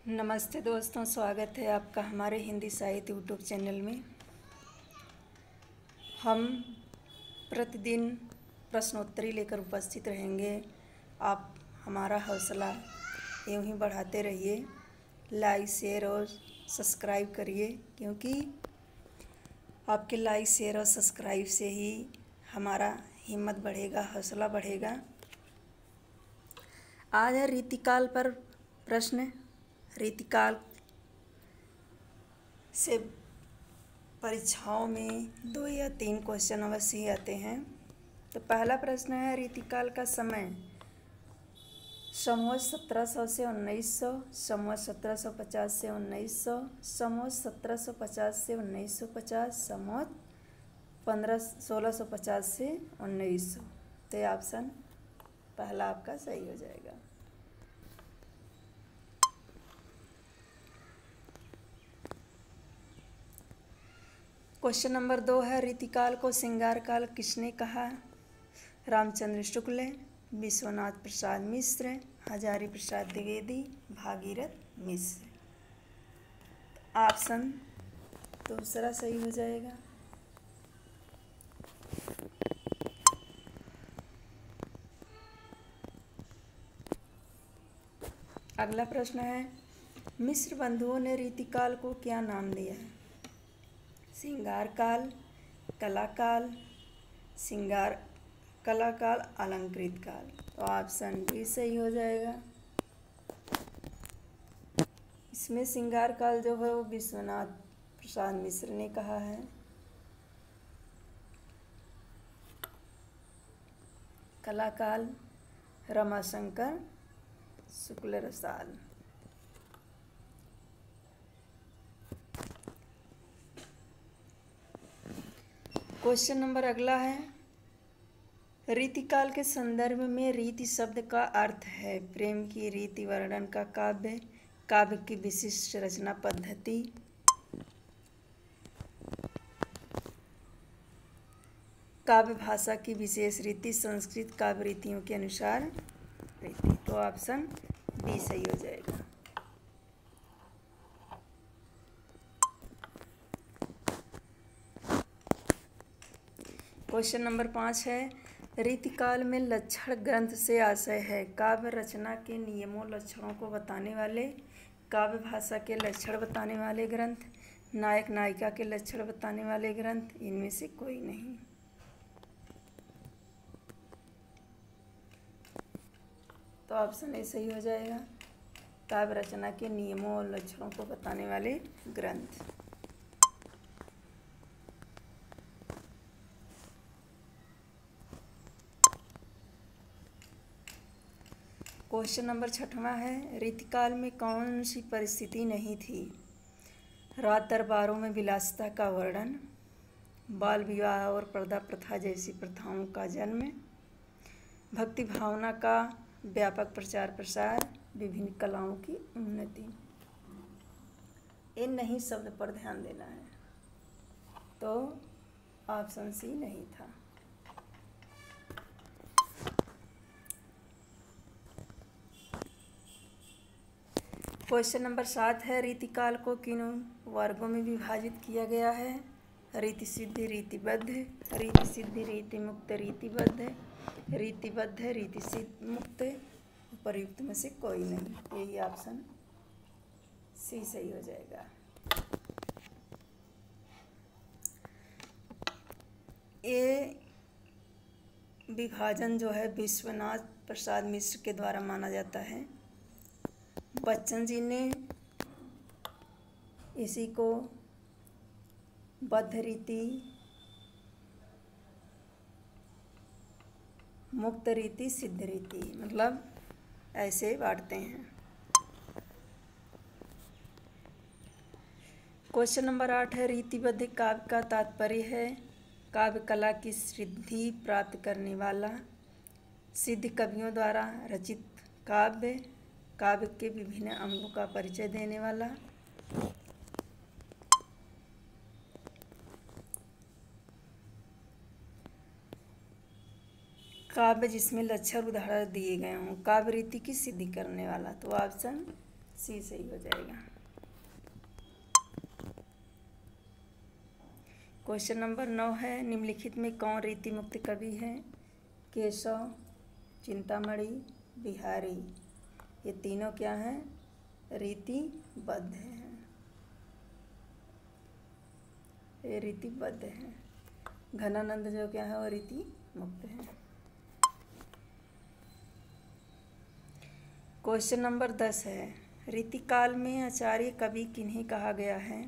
नमस्ते दोस्तों, स्वागत है आपका हमारे हिंदी साहित्य यूट्यूब चैनल में। हम प्रतिदिन प्रश्नोत्तरी लेकर उपस्थित रहेंगे। आप हमारा हौसला यूँ ही बढ़ाते रहिए। लाइक, शेयर और सब्सक्राइब करिए, क्योंकि आपके लाइक, शेयर और सब्सक्राइब से ही हमारा हिम्मत बढ़ेगा, हौसला बढ़ेगा। आज है रीतिकाल पर प्रश्न। रीतिकाल से परीक्षाओं में 2 या 3 क्वेश्चन अवश्य ही आते हैं। तो पहला प्रश्न है, रीतिकाल का समय संवत 1700 से 1900, संवत 1750 से 1900, संवत 1750 से 1950, संवत 1650 से 1900। तो ये ऑप्शन पहला आपका सही हो जाएगा। क्वेश्चन नंबर 2 है, रीतिकाल को श्रृंगार काल किसने कहा? रामचंद्र शुक्ल, विश्वनाथ प्रसाद मिश्र, हजारी प्रसाद द्विवेदी, भागीरथ मिश्र। ऑप्शन दूसरा सही हो जाएगा। अगला प्रश्न है, मिश्र बंधुओं ने रीतिकाल को क्या नाम दिया है? श्रृंगार काल, कला काल, श्रृंगार कला काल, अलंकृत काल। तो ऑप्शन बी सही हो जाएगा। इसमें श्रृंगार काल जो है वो विश्वनाथ प्रसाद मिश्र ने कहा है। कला काल रमाशंकर शुक्ल रसाल। क्वेश्चन नंबर अगला है, रीतिकाल के संदर्भ में रीति शब्द का अर्थ है प्रेम की रीति वर्णन का काव्य, काव्य की विशिष्ट रचना पद्धति, काव्य भाषा की विशेष रीति, संस्कृत काव्य रीतियों के अनुसार रीति। तो ऑप्शन बी सही हो जाएगा। क्वेश्चन नंबर 5 है, रीतिकाल में लक्षण ग्रंथ से आशय है काव्य रचना के नियमों लक्षणों को बताने वाले, काव्य भाषा के लक्षण बताने वाले ग्रंथ, नायक नायिका के लक्षण बताने वाले ग्रंथ। इनमें से कोई नहीं। तो ऑप्शन ए सही हो जाएगा, काव्य रचना के नियमों और लक्षणों को बताने वाले ग्रंथ। क्वेश्चन नंबर 6वां है, रीतिकाल में कौन सी परिस्थिति नहीं थी? रात दरबारों में विलासिता का वर्णन, बाल विवाह और पर्दा प्रथा जैसी प्रथाओं का जन्म, भक्ति भावना का व्यापक प्रचार प्रसार, विभिन्न कलाओं की उन्नति। इन नहीं शब्द पर ध्यान देना है। तो ऑप्शन सी नहीं था। क्वेश्चन नंबर 7 है, रीतिकाल को किन वर्गों में विभाजित किया गया है? रीति सिद्ध, रीतिबद्ध, रीति सिद्ध, रीति मुक्त, रीतिबद्ध, रीतिबद्ध, रीति सिद्ध, मुक्त। उपर्युक्त में से कोई नहीं। यही ऑप्शन सी सही हो जाएगा। ये विभाजन जो है विश्वनाथ प्रसाद मिश्र के द्वारा माना जाता है। बच्चन जी ने इसी को बद्ध रीति, मुक्त रीति, सिद्ध रीति मतलब ऐसे बांटते हैं। क्वेश्चन नंबर 8 है, रीतिबद्ध काव्य का तात्पर्य है काव्य कला की सिद्धि प्राप्त करने वाला, सिद्ध कवियों द्वारा रचित काव्य, काव्य के विभिन्न अंगों का परिचय देने वाला, काव्य जिसमें लक्षण उदाहरण दिए गए हों, काव्य रीति की सिद्धि करने वाला। तो ऑप्शन सी सही हो जाएगा। क्वेश्चन नंबर 9 है, निम्नलिखित में कौन रीति मुक्त कवि है? केशव, चिंतामणि, बिहारी। ये तीनों क्या हैं? रीतिबद्ध हैं। ये रीतिबद्ध हैं। घनानंद जो क्या है वो रीति मुक्त है। क्वेश्चन नंबर 10 है, रीतिकाल में आचार्य कवि किन्हें कहा गया है?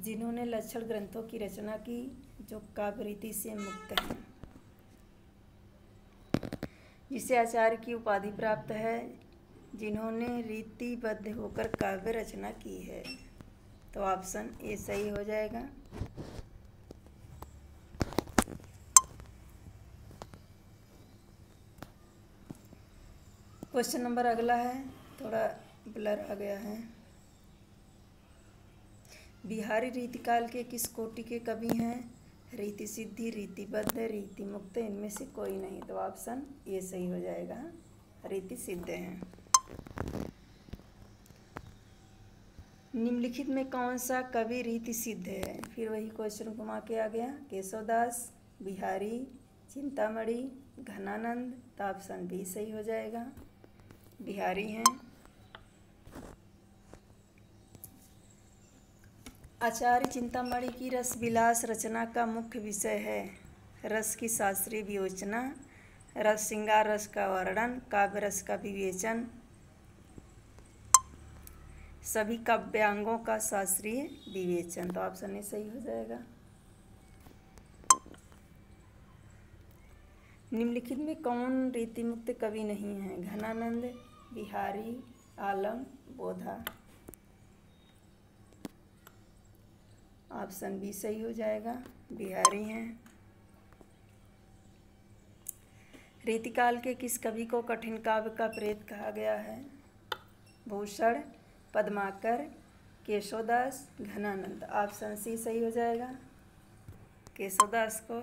जिन्होंने लक्षण ग्रंथों की रचना की, जो काव्य रीति से मुक्त हैं, जिसे आचार्य की उपाधि प्राप्त है, जिन्होंने रीतिबद्ध होकर काव्य रचना की है। तो ऑप्शन ए सही हो जाएगा। क्वेश्चन नंबर अगला है, थोड़ा ब्लर आ गया है। बिहारी रीतिकाल के किस कोटि के कवि हैं? रीति सिद्धि, रीतिबद्ध, रीति मुक्त, इनमें से कोई नहीं। तो ऑप्शन ये सही हो जाएगा, रीति सिद्ध हैं। निम्नलिखित में कौन सा कवि रीति सिद्ध है? फिर वही क्वेश्चन घुमा के आ गया। केशवदास, बिहारी, चिंतामणि, घनानंद। तो ऑप्शन बी सही हो जाएगा, बिहारी हैं। आचार्य चिंतामणि की रस विलास रचना का मुख्य विषय है रस की शास्त्रीय विवेचना, रस श्रृंगार रस का वर्णन, काव्य रस का विवेचन, सभी काव्यांगों का शास्त्रीय विवेचन। तो ऑप्शन ए सही हो जाएगा। निम्नलिखित में कौन रीति मुक्त कवि नहीं है? घनानंद, बिहारी, आलम, बोधा। ऑप्शन बी सही हो जाएगा, बिहारी हैं। रीतिकाल के किस कवि को कठिन काव्य का प्रेत कहा गया है? भूषण, पद्माकर, केशवदास, घनानंद। ऑप्शन सी सही हो जाएगा, केशवदास को।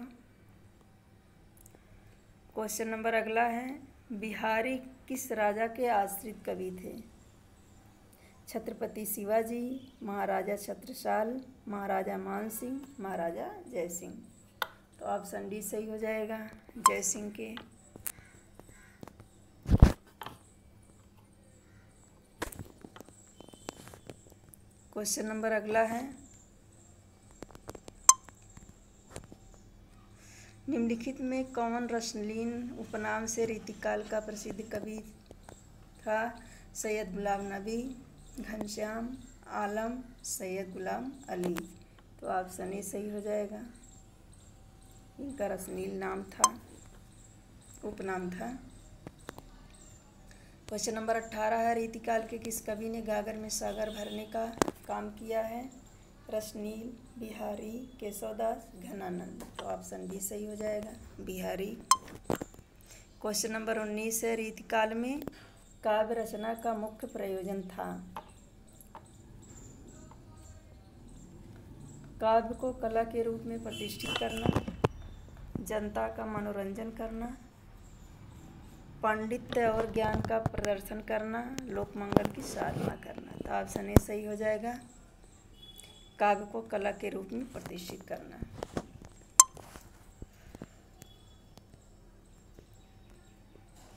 क्वेश्चन नंबर अगला है, बिहारी किस राजा के आश्रित कवि थे? छत्रपति शिवाजी, महाराजा छत्रसाल, महाराजा मानसिंह, महाराजा जयसिंह। तो ऑप्शन डी सही हो जाएगा, जयसिंह के। क्वेश्चन नंबर अगला है, निम्नलिखित में कौन रसलीन उपनाम से रीतिकाल का प्रसिद्ध कवि था? सैयद गुलाम नबी, घनश्याम, आलम, सैयद गुलाम अली। तो ऑप्शन ए सही हो जाएगा, इनका रसनील नाम था, उपनाम था। क्वेश्चन नंबर 18 है, रीतिकाल के किस कवि ने गागर में सागर भरने का काम किया है? रसनील, बिहारी, केशवदास, घनानंद। तो ऑप्शन बी सही हो जाएगा, बिहारी। क्वेश्चन नंबर 19 है, रीतिकाल में काव्य रचना का मुख्य प्रयोजन था? काव्य को कला के रूप में प्रतिष्ठित करना, जनता का मनोरंजन करना, पांडित्य और ज्ञान का प्रदर्शन करना, लोकमंगल की साधना करना। तो ऑप्शन ए सही हो जाएगा, काव्य को कला के रूप में प्रतिष्ठित करना।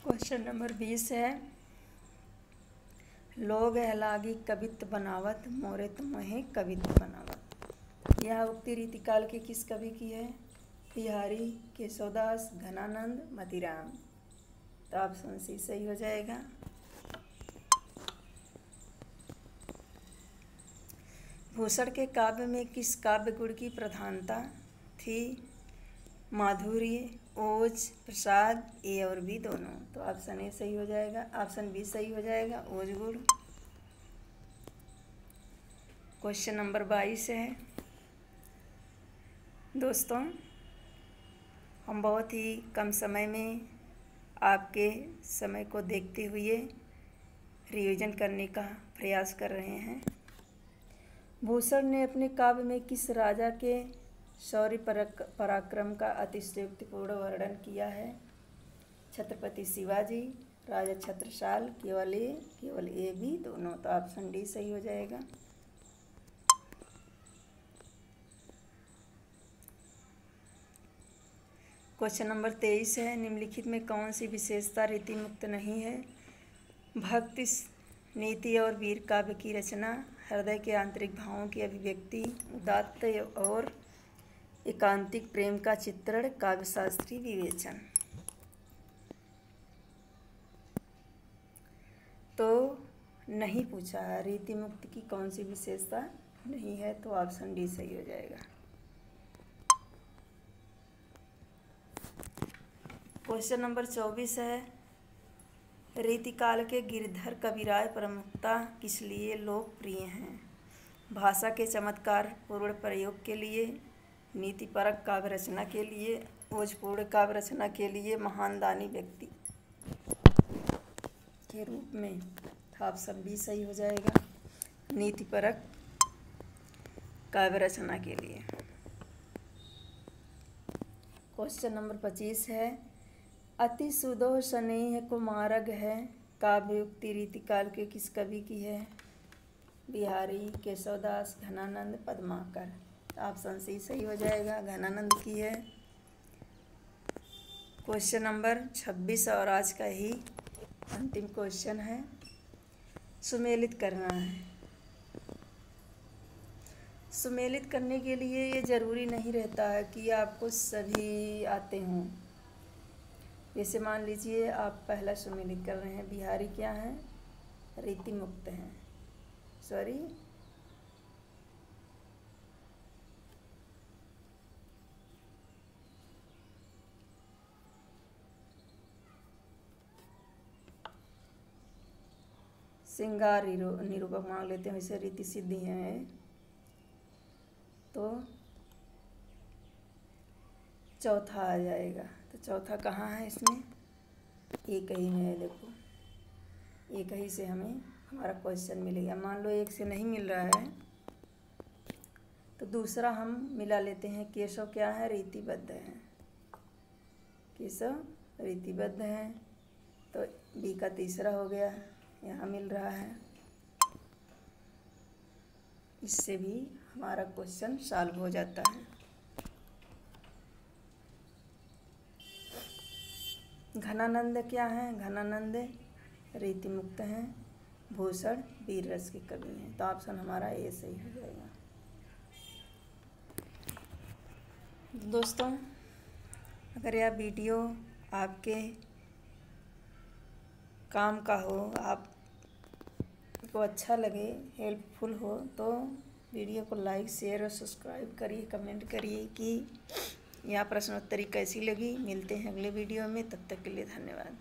क्वेश्चन नंबर 20 है, लोग लागी कवित्व बनावत, मोरे तुम्हें कवित्व बनावत। यह उक्ति रीतिकाल के किस कवि की है? बिहारी, केशवदास, घनानंद, मतीराम। तो ऑप्शन सी सही हो जाएगा। भूषण के काव्य में किस काव्य गुण की प्रधानता थी? माधुर्य, ओज, प्रसाद, ए और बी दोनों। तो ऑप्शन ए सही हो जाएगा, ऑप्शन बी सही हो जाएगा, ओज गुण। क्वेश्चन नंबर 22 है, दोस्तों हम बहुत ही कम समय में आपके समय को देखते हुए रिवीजन करने का प्रयास कर रहे हैं। भूषण ने अपने काव्य में किस राजा के शौर्य पराक्रम का अतिशयोक्तिपूर्ण वर्णन किया है? छत्रपति शिवाजी, राजा छत्रसाल, केवल ए बी दोनों, तो ऑप्शन डी सही हो जाएगा। क्वेश्चन नंबर 23 है, निम्नलिखित में कौन सी विशेषता रीति मुक्त नहीं है? भक्ति, नीति और वीर काव्य की रचना, हृदय के आंतरिक भावों की अभिव्यक्ति, उदात्त और एकांतिक प्रेम का चित्रण, काव्यशास्त्री विवेचन। तो नहीं पूछा है, रीति मुक्त की कौन सी विशेषता नहीं है, तो ऑप्शन डी सही हो जाएगा। क्वेश्चन नंबर 24 है, रीतिकाल के गिरधर कविराय प्रमुखता किस लिए लोकप्रिय हैं? भाषा के चमत्कार पूर्ण प्रयोग के लिए, नीतिपरक काव्य रचना के लिए, ओजपूर्ण काव्य रचना के लिए, महान दानी व्यक्ति के रूप में। ऑप्शन बी सही हो जाएगा, नीतिपरक काव्य रचना के लिए। क्वेश्चन नंबर 25 है, अति सुदो स्नेह कुमारग है, काव्ययुक्ति रीतिकाल के किस कवि की है? बिहारी, केशवदास, घनानंद, पद्माकर। ऑप्शन सी सही हो जाएगा, घनानंद की है। क्वेश्चन नंबर 26 और आज का ही अंतिम क्वेश्चन है, सुमेलित करना है। सुमेलित करने के लिए ये ज़रूरी नहीं रहता है कि आपको सभी आते हों। जैसे मान लीजिए आप पहला सुमेलित कर रहे हैं, बिहारी क्या है? रीति मुक्त हैं, सॉरी श्रृंगार निरूपक मांग लेते हैं, वैसे रीति सिद्धि है। तो चौथा आ जाएगा, तो चौथा कहाँ है इसमें? एक ही में है, देखो एक ही से हमें हमारा क्वेश्चन मिलेगा। मान लो एक से नहीं मिल रहा है तो दूसरा हम मिला लेते हैं। केशव क्या है? रीतिबद्ध है, केशव रीतिबद्ध है, तो बी का तीसरा हो गया, यहाँ मिल रहा है। इससे भी हमारा क्वेश्चन सॉल्व हो जाता है। घनानंद क्या है? घनानंद रीति मुक्त हैं, भूषण वीर रस के कवि हैं, तो ऑप्शन हमारा ए सही हो जाएगा। दोस्तों, अगर यह वीडियो आपके काम का हो, आपको अच्छा लगे, हेल्पफुल हो, तो वीडियो को लाइक, शेयर और सब्सक्राइब करिए, कमेंट करिए कि यह प्रश्नोत्तरी कैसी लगी। मिलते हैं अगले वीडियो में, तब तक के लिए धन्यवाद।